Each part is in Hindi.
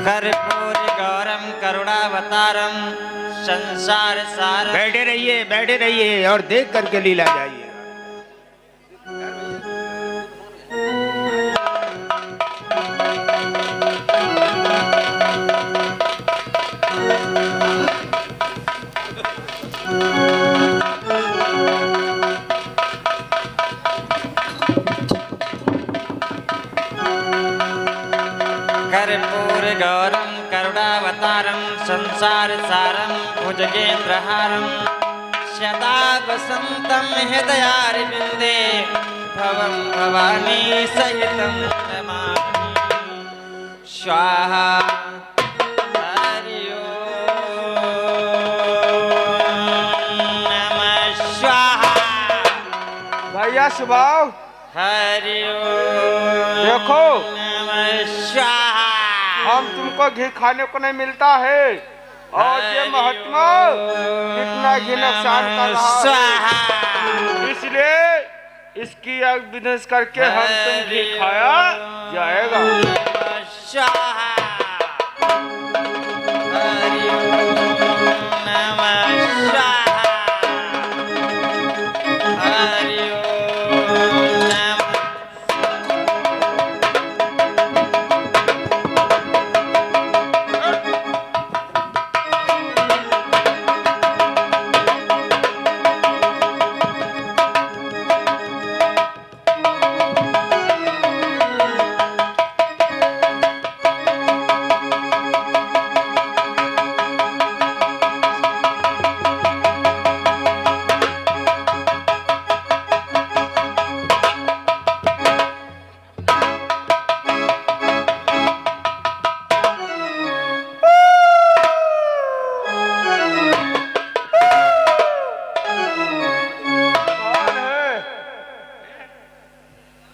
कर्पूर गौरम करुणावतारम संसार सारम। बैठे रहिए और देख करके लीला जाइए। कर्पूर गौरम करुणावतारम संसार सारम भुजगेन्द्रहारम सदा वसंतम हृदयारविंदे भवं भवानी सहितं नमामि। स्वाहा हरि ओम नमः स्वाहा। भैया स्वभाव हरि ओम देखो, नमः स्वाहा। हम तुमको घी खाने को नहीं मिलता है और ये महात्मा कितना घी नुकसान कर रहा है, इसलिए इसकी बिजनेस करके हम तुम घी खाया जाएगा। स्वाहा हरि ओम नमः स्वाहा हरि ओम नमः।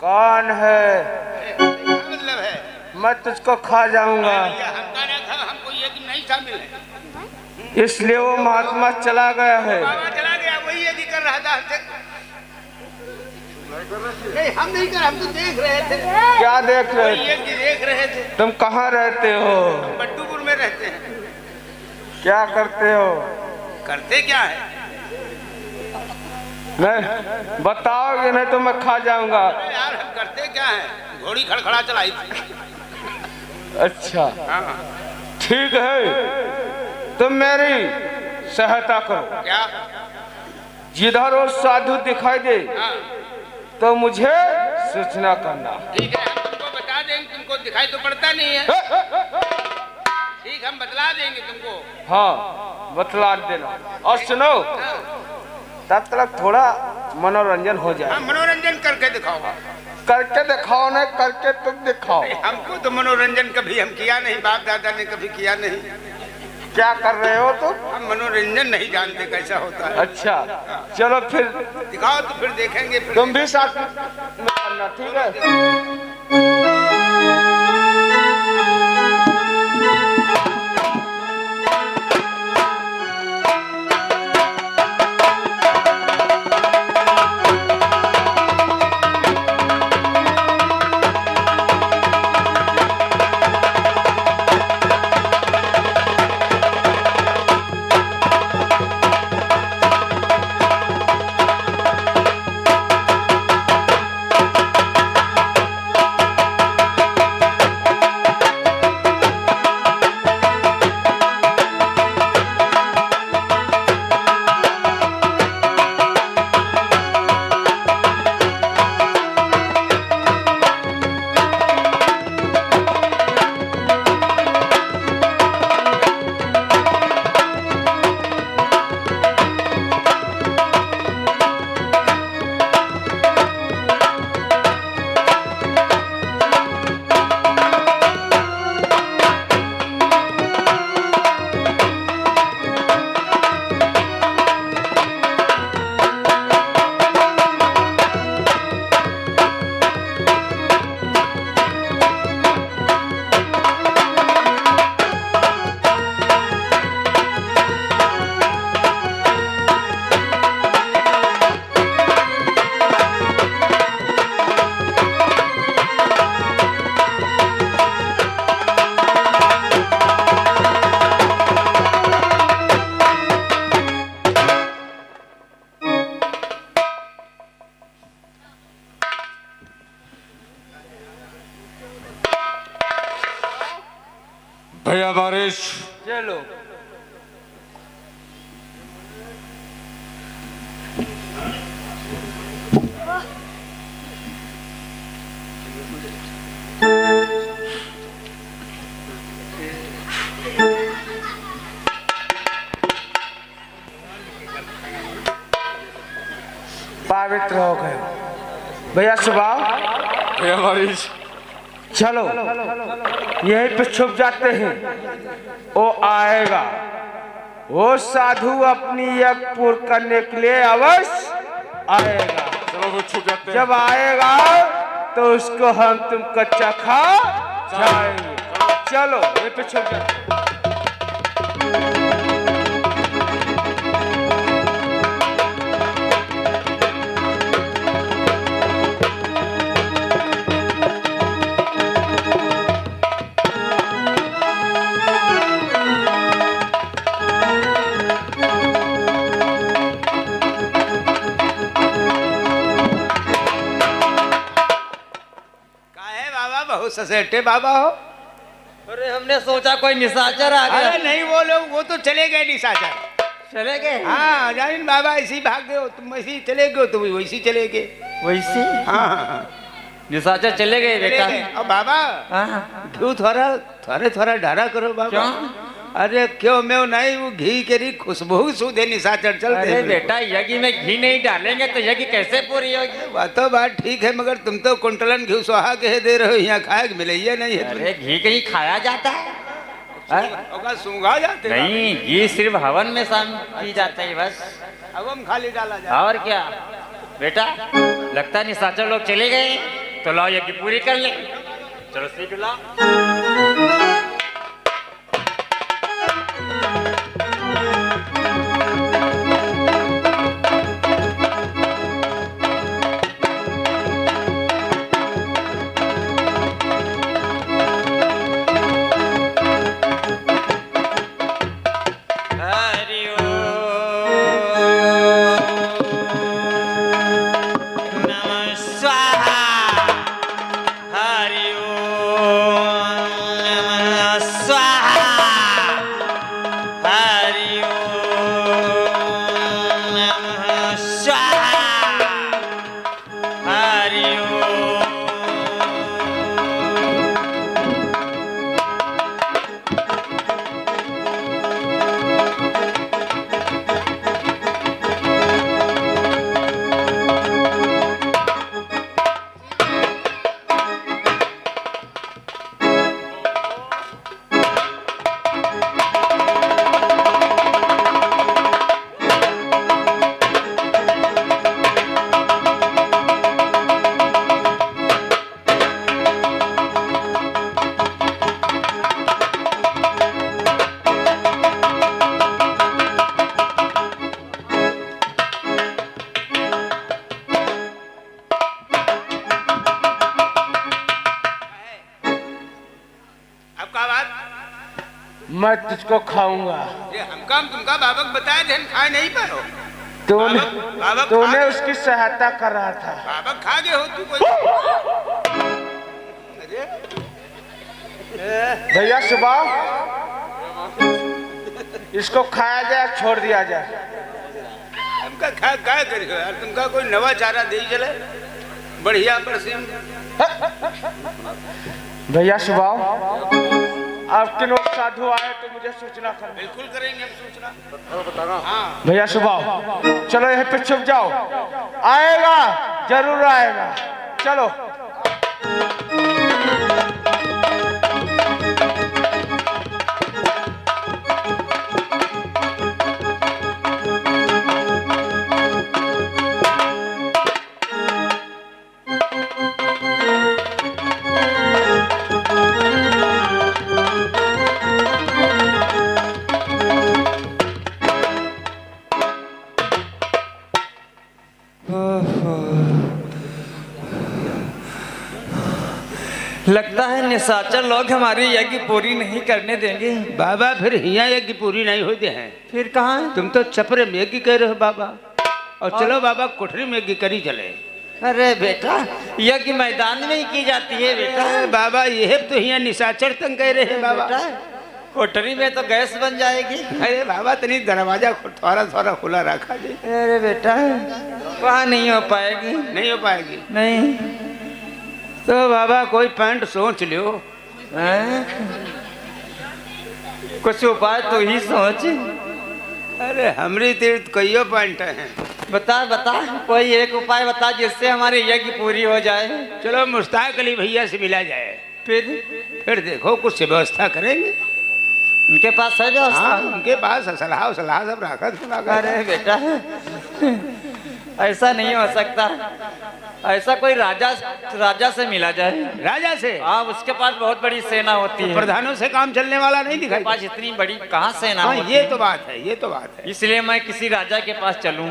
कौन है? मतलब है मैं तुझको खा जाऊंगा, हमको ये कि नहीं शामिल है, इसलिए वो महात्मा चला गया है। बाबा चला गया, वही यदि कर रहा था हमसे। नहीं हम नहीं कर, हम तो देख रहे थे। क्या देख रहे वही थे? यदि देख रहे थे। तुम कहाँ रहते हो? बट्टूपुर में रहते हैं। क्या करते हो? करते क्या है? नहीं बताओगे नहीं तो मैं खा जाऊंगा। यार हम करते क्या है, घोड़ी खड़खड़ा चलाई थी। अच्छा हाँ। ठीक है, तुम मेरी सहायता करो। क्या? जिधर वो साधु दिखाई दे हाँ। तो मुझे सूचना करना। ठीक है, हम तुमको बता देंगे, तुमको दिखाई तो पड़ता नहीं है। ठीक, हम बतला देंगे तुमको। हाँ बतला देना। और सुनो, हाँ। तब तक थोड़ा मनोरंजन हो जाए। हाँ, मनोरंजन करके दिखाओ। करके दिखाओ, नहीं करके तुम दिखाओ। हमको तो मनोरंजन कभी हम किया नहीं, बाप दादा ने कभी किया नहीं। क्या कर रहे हो तुम? हम मनोरंजन नहीं जानते कैसा होता है। अच्छा चलो फिर दिखाओ तो फिर देखेंगे। फिर तुम भी साथ में करना, ठीक है? भैया बारिश चलो पवित्र हो गए भैया सुबह। भैया बारिश चलो यहीं पे छुप जाते हैं, वो आएगा, वो साधु अपनी यज्ञ पूर्ण करने के लिए अवश्य आएगा। चलो वो छुप जाते हैं। जब आएगा तो उसको हम तुम कच्चा खा जाएंगे। चलो यहीं पे छुप जाते हैं। बहुत ससेटे बाबा हो। अरे हमने सोचा कोई निशाचर आ गया। अरे नहीं, वो लोग वो तो चले गए निशाचर। चले गए? हाँ जाइन बाबा ऐसे ही भाग गए हो तुम, ऐसे ही चले गए हो तुम, वैसे ही चले गए। वैसे हाँ निशाचर चले गए बेटा। अब बाबा हाँ। क्यों थोड़ा थोड़ा थोड़ा डरा करो बाबा। क्यों? अरे क्यों मैं नहीं, वो घी के री खुशबू सूधे निशाचर चलते। अरे बेटा यज्ञ में घी नहीं डालेंगे तो यज्ञ कैसे पूरी होगी? बात तो बात ठीक है, मगर तुम तो कुंटलन घी सुहा के दे रहे हो, यहाँ खाए के मिले नहीं है। अरे घी कहीं खाया जाता है? सूंघा जाते नहीं, घी सिर्फ हवन में शामिल की जाता है बस। अब हम खाली डाला जाए। और क्या बेटा, लगता है निशाचर लोग चले गए, तो लाओ यज्ञ पूरी कर ले। चलो सीख लाओ। मैं तुझको खाऊंगा। ये हमका तुमका बाबक बताया थे, खाए नहीं पाओ। तूने उसकी सहायता कर रहा था। बाबक खा गए हो तू कोई? भैया सुबह इसको खाया जाए छोड़ दिया जाए? हमका खा क्या करियो यार, तुमका कोई नवा चारा दे चले बढ़िया परसीम। भैया सुबह अब किन साधु आए तो मुझे सूचना कर। बिल्कुल करेंगे हम सूचना। हाँ भैया सुबह चलो यहीं पे छुप जाओ, आएगा जरूर आएगा। चलो लगता है निशाचर लोग हमारी यज्ञ पूरी नहीं करने देंगे। बाबा फिर हिया यज्ञ पूरी नहीं होती है, फिर कहाँ? तुम तो चपरे में यज्ञ कह रहे हो बाबा। और चलो बाबा कोठरी में यज्ञ करी चले। अरे बेटा यज्ञ मैदान में ही की जाती है बेटा। बाबा ये तो हिया निशाचर तंग कह रहे हैं बाबा। बेटा कोठरी में तो गैस बन जाएगी। अरे बाबा तनी दरवाजा थोड़ा थोड़ा खुला रखा जी। अरे बेटा वहाँ नहीं हो पाएगी। नहीं हो पाएगी। नहीं तो बाबा कोई पैंट सोच लियो। कुछ उपाय तो ही सोच। अरे हमरी तीर्थ कईयो पैंट हैं। बता बता कोई एक उपाय बता जिससे हमारी यज्ञ पूरी हो जाए। चलो मुश्ताक अली भैया से मिला जाए। फिर देखो कुछ व्यवस्था करेंगे। उनके पास है व्यवस्था? हाँ, उनके पास सलाह सब रखा था। अरे बेटा ऐसा नहीं हो सकता। ऐसा कोई राजा से मिला जाए। राजा से? हाँ उसके पास बहुत बड़ी सेना होती है। प्रधानों से काम चलने वाला नहीं दिखाई। पास इतनी बड़ी कहाँ सेना हाँ, होती ये है? तो बात है, ये तो बात है। इसलिए मैं किसी राजा के पास चलूं।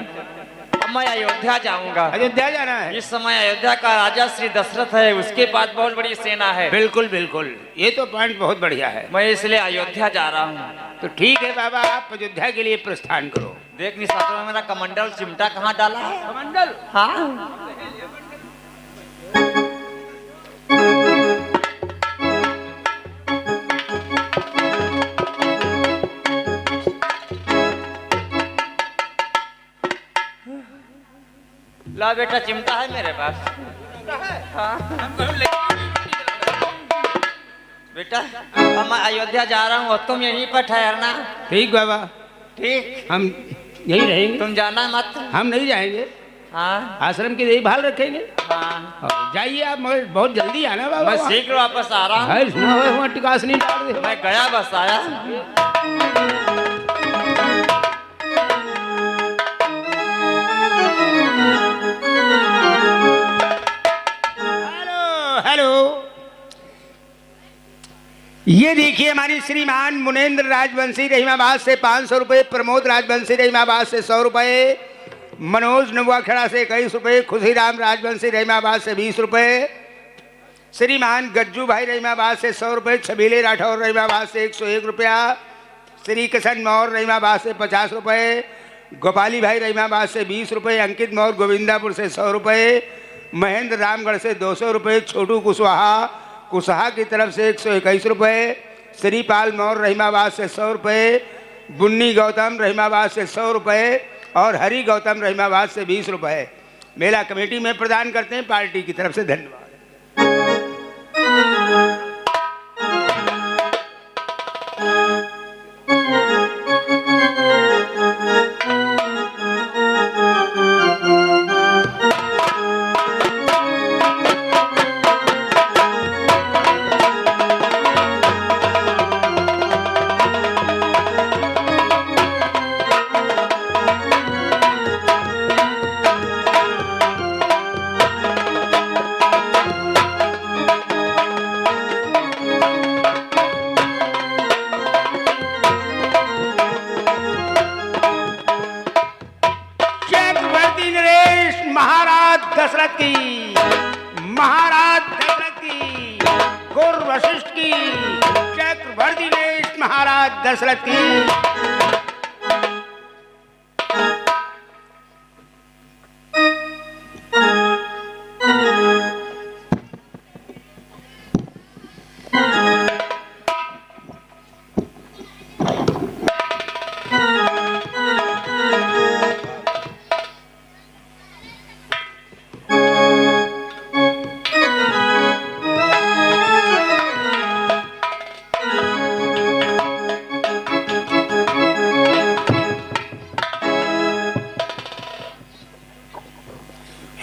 अब मैं अयोध्या जाऊंगा। अयोध्या जाना है? इस समय अयोध्या का राजा श्री दशरथ है, उसके पास बहुत बड़ी सेना है। बिल्कुल बिल्कुल, ये तो पॉइंट बहुत बढ़िया है। मैं इसलिए अयोध्या जा रहा हूँ। तो ठीक है बाबा, आप अयोध्या के लिए प्रस्थान करो। देख निशाचर में मेरा कमंडल चिमटा कहाँ डाला है? कमंडल? हाँ ला बेटा चिमटा है मेरे पास। हाँ बेटा अब मैं अयोध्या जा रहा हूँ और तुम यहीं पर ठहरना। ठीक बाबा, ठीक हम यही रहेंगे। तुम जाना मत। हम नहीं जाएंगे। हाँ आश्रम की देखभाल रखेंगे। हाँ और जाइए आप, मगर बहुत जल्दी आना बाबा। मैं शीघ्र वापस आ रहा हूँ। है सुना हुआ वहाँ टिकास नहीं डाल दे। मैं गया बस आया। हेलो, ये देखिए हमारी श्रीमान मुनेन्द्र राजवंशी रहीमाबाद से 500 रुपये, प्रमोद राजवंशी रहीमाबाद से 100 रुपये, मनोज नवाखेड़ा से 21 रुपये, खुशीराम राजवंशी रहीमाबाद से 20 रुपये, श्रीमान गज्जू भाई रहीमाबाद से 100 रुपये, छबीले राठौर रहीमाबाद से 101 रुपया, श्री किशन मौर रहीमाबाद से 50 रुपये, गोपाली भाई रहीमाबाद से 20 रुपये, अंकित मौर गोविंदापुर से 100 रुपये, महेंद्र रामगढ़ से 200 रुपये, छोटू कुशवाहा की तरफ से 121 रुपये, श्रीपाल मौर रहीमाबाद से 100 रुपये, बुन्नी गौतम रहीमाबाद से 100 रुपये और हरि गौतम रहीमाबाद से 20 रुपये मेला कमेटी में प्रदान करते हैं। पार्टी की तरफ से धन्यवाद। महाराज दशरथ की, गुर वशिष्ठ की, चक्रवर्ती देश महाराज दशरथ की।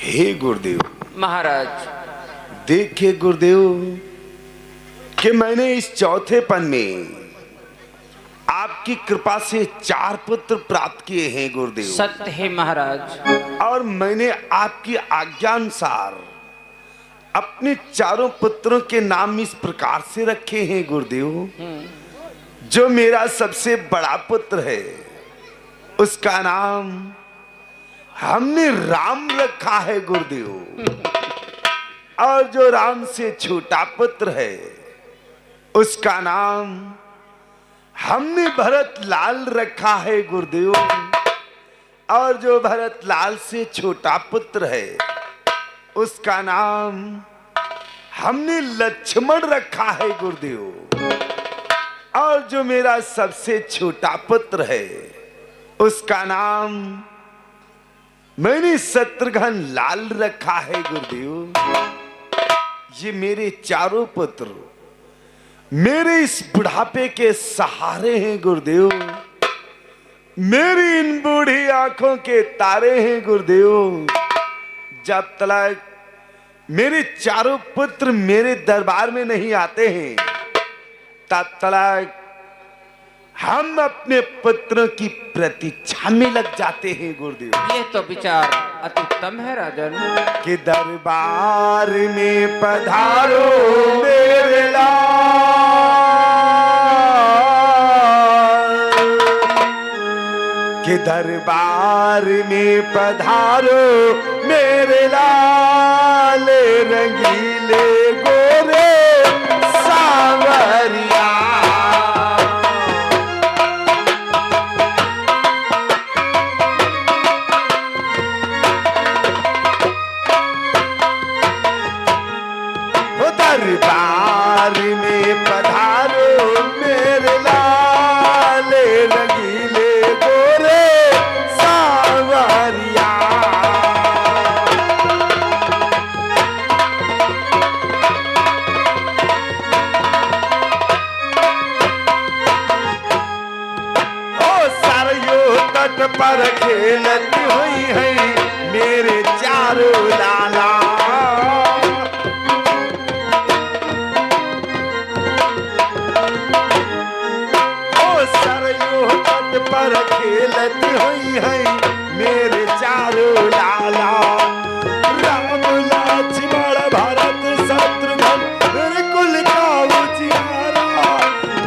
हे गुरुदेव महाराज, देखिए गुरुदेव कि मैंने इस चौथे पन में आपकी कृपा से 4 पुत्र प्राप्त किए हैं गुरुदेव। सत्य है महाराज। और मैंने आपकी आज्ञानुसार अपने 4 पुत्रों के नाम इस प्रकार से रखे हैं गुरुदेव। जो मेरा सबसे बड़ा पुत्र है उसका नाम हमने राम रखा है गुरुदेव। और जो राम से छोटा पुत्र है उसका नाम हमने भरत लाल रखा है गुरुदेव। और जो भरत लाल से छोटा पुत्र है उसका नाम हमने लक्ष्मण रखा है गुरुदेव। और जो मेरा सबसे छोटा पुत्र है उसका नाम मैंने शत्रुघ्न लाल रखा है गुरुदेव। ये मेरे चारों पुत्र मेरे इस बुढ़ापे के सहारे हैं गुरुदेव। मेरी इन बूढ़ी आंखों के तारे हैं गुरुदेव। जब तक मेरे चारों पुत्र मेरे दरबार में नहीं आते हैं तब तक हम अपने पुत्रों की प्रतीक्षा में लग जाते हैं गुरुदेव। ये तो विचार अति उत्तम है राजन। कि दरबार में पधारो मेरे लाल, कि दरबार में पधारो मेरे लाल, रंगीले गोरे सावरिया। दरबार में पधारो मेरे लाल, रंगीले गोरे सावरिया। ओ सरयू तट पर खेलती हुई है मेरे चारों लाला। पर खेलती हुई है मेरे चारों लाला। राम लक्ष्मण भरत शत्रुघ्न मेरे कुल का उजियारा।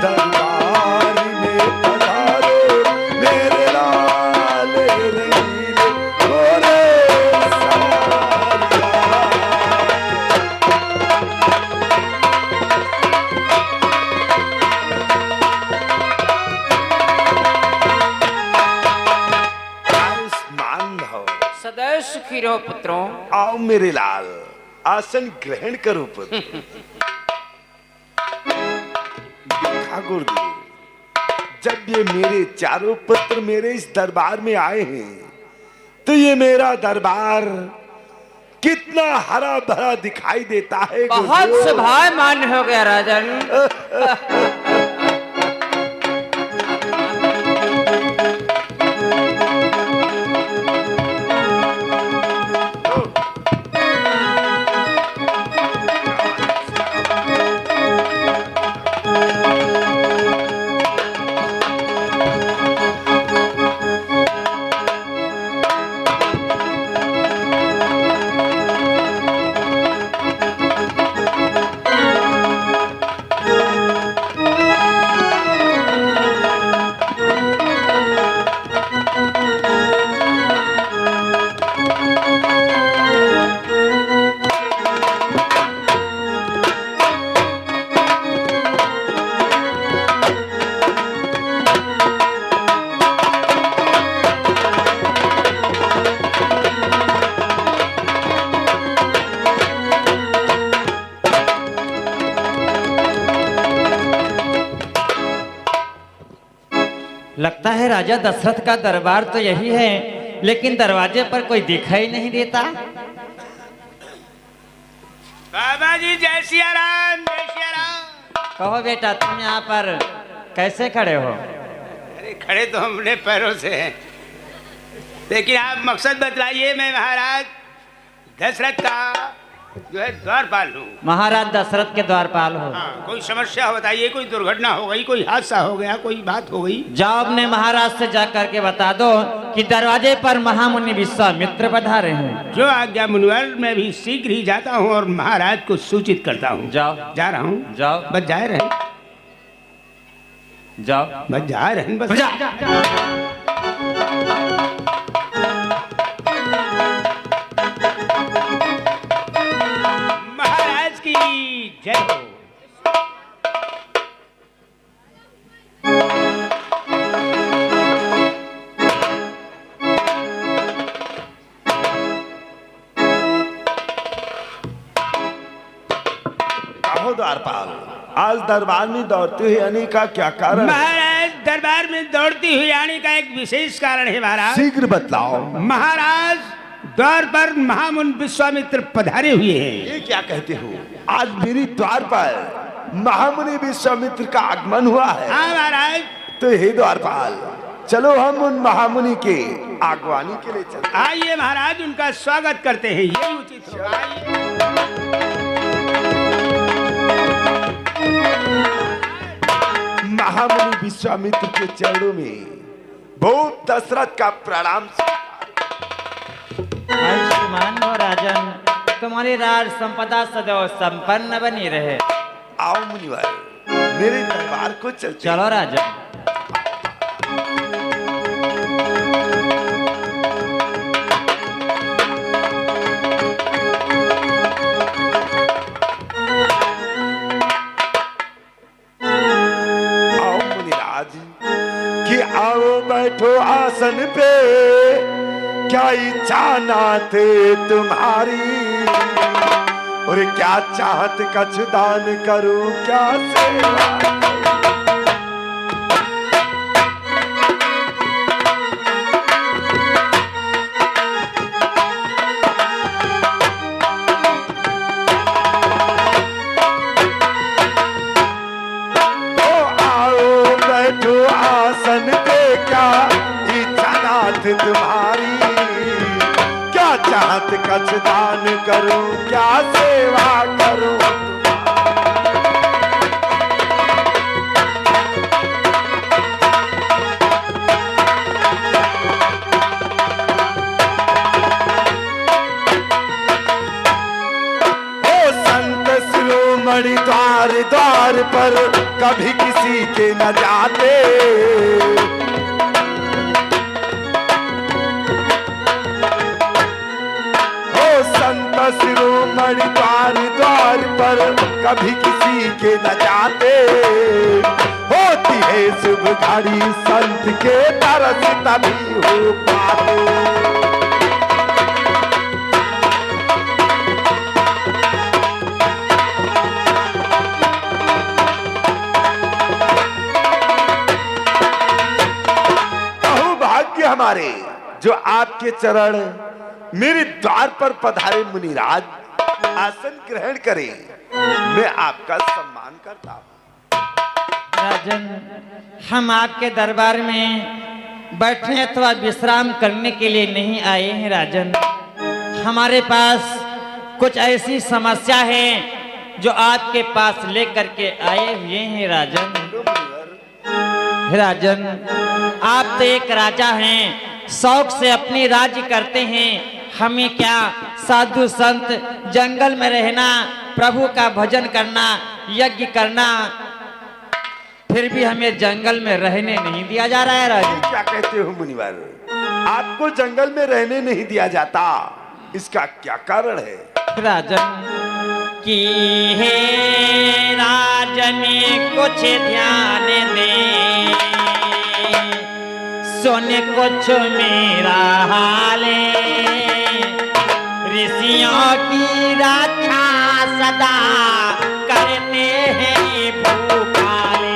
दरबार में पधारो मेरे लाल, रंगीले गोरे सावरिया। सदैव सुखी रहो पुत्रों। आओ मेरे लाल, आसन ग्रहण करो पुत्र। देखा गुरुदेव, जब ये मेरे चारों पुत्र मेरे इस दरबार में आए हैं तो ये मेरा दरबार कितना हरा भरा दिखाई देता है। बहुत शोभायमान हो गया राजन। लगता है राजा दशरथ का दरबार तो यही है, लेकिन दरवाजे पर कोई दिखाई नहीं देता। बाबा जी जय सिया राम, जय सिया राम। कहो बेटा, तुम यहाँ पर कैसे खड़े हो? अरे खड़े तो हमने पैरों से हैं, लेकिन आप मकसद बतलाइए। मैं महाराज दशरथ का जो है द्वारपाल हूँ। महाराज दशरथ के द्वारपाल हो? हाँ, कोई समस्या हो बताइए, कोई दुर्घटना हो गई, कोई हादसा हो गया, कोई बात हो गई। जाओ अपने महाराज से जा करके बता दो कि दरवाजे पर महामुनि विश्वामित्र पधारे हैं। जो आज्ञा मुनिवर, मैं भी शीघ्र ही जाता हूँ और महाराज को सूचित करता हूँ। जाओ। जा रहा हूँ। जाओ। बस जा रहे, जाओ। बस जा रहे, बस जा। महाराज की जय हो। कहो द्वारपाल, आज दरबार में दौड़ते हुए आने का क्या कारण है? महाराज दरबार में दौड़ती हुई आने का एक विशेष कारण है महाराज। शीघ्र बतलाओ। महाराज द्वार पर महामुनि विश्वामित्र पधारे हुए हैं। ये क्या कहते हो? आज मेरी द्वार पर महामुनि विश्वामित्र का आगमन हुआ है। हाँ महाराज। तो हे द्वारपाल, चलो हम उन महामुनि के आगवानी के लिए चलते। आइए महाराज, उनका स्वागत करते हैं, यही उचित होगा। महामुनि विश्वामित्र के चरणों में बहुत दशरथ का प्रणाम। आयुष्मान हो राजन, तुम्हारी राज संपदा सदैव संपन्न बनी रहे। आओ मुनिवर, मेरे दरबार को चलते। चलो राजन। आओ मुनिराज कि आओ बैठो आसन पे, क्या इच्छा नाते तुम्हारी, और क्या चाहत कछ दान करूं, क्या सेवा। ओ आओ बैठो आसन पे, क्या इच्छा नाथ तुम्हारी, चाहत कछ दान करूं, क्या सेवा करूं। ओ संत शिरोमणि द्वार द्वार पर कभी किसी के न जाते, शिरोमणि द्वार द्वार पर कभी किसी के न जाते, होती है शुभ घड़ी संत के तरस तभी हो पाते। बहु भाग्य हमारे जो आपके चरण मेरे द्वार पर पधारे। मुनिराज आसन ग्रहण करें, मैं आपका सम्मान करता हूँ। राजन, हम आपके दरबार में बैठने अथवा विश्राम करने के लिए नहीं आए हैं राजन। हमारे पास कुछ ऐसी समस्या है जो आपके पास लेकर के आए हुए हैं राजन। राजन, आप तो एक राजा हैं, शौक से अपनी राज्य करते हैं। हमें क्या साधु संत जंगल में रहना, प्रभु का भजन करना, यज्ञ करना, फिर भी हमें जंगल में रहने नहीं दिया जा रहा है राजन। क्या कहते हो मुनिवर? आपको जंगल में रहने नहीं दिया जाता, इसका क्या कारण है? राजन की है राजन कुछ ध्यान दे, सोने कुछ मेरा हाले, ऋषियों की रक्षा सदा करते हैं भूपाले।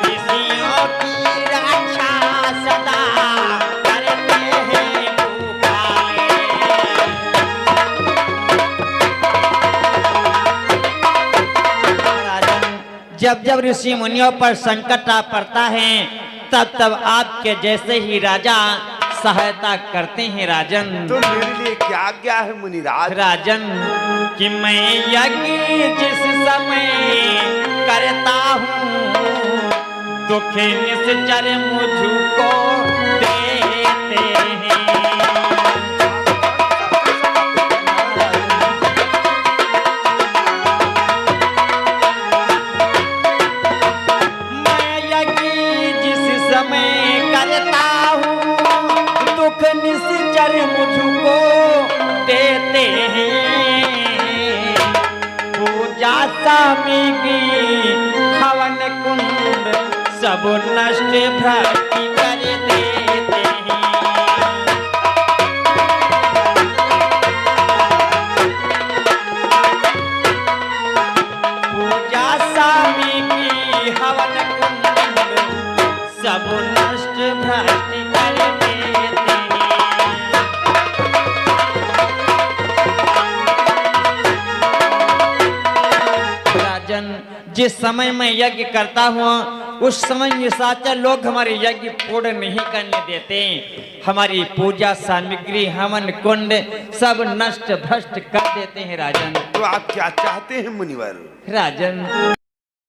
ऋषियों की रक्षा सदा करते हैं भूपाले। जब जब ऋषि मुनियों पर संकट आ पड़ता है, तब तब आपके जैसे ही राजा सहायता करते हैं राजन। तो मेरे लिए क्या आज्ञा है मुनिराज? राजन कि मैं यज्ञ जिस समय करता हूँ, दुख निश्चर मुझको देते हैं। मैं यज्ञ जिस समय करता हूँ, दुख निश्चर मुझको देते हैं। पूजा सामग्री हवन कुंड सब नष्ट भ्रष्ट कर देते हैं। सब नष्ट भ्रष्ट कर देते हैं। राजन, जिस समय मैं यज्ञ करता हूँ उस समय निशाचर लोग हमारे यज्ञ पूर्ण नहीं करने देते। हमारी पूजा सामग्री, हवन कुंड सब नष्ट भ्रष्ट कर देते हैं राजन। तो आप क्या चाहते हैं मुनिवर? राजन,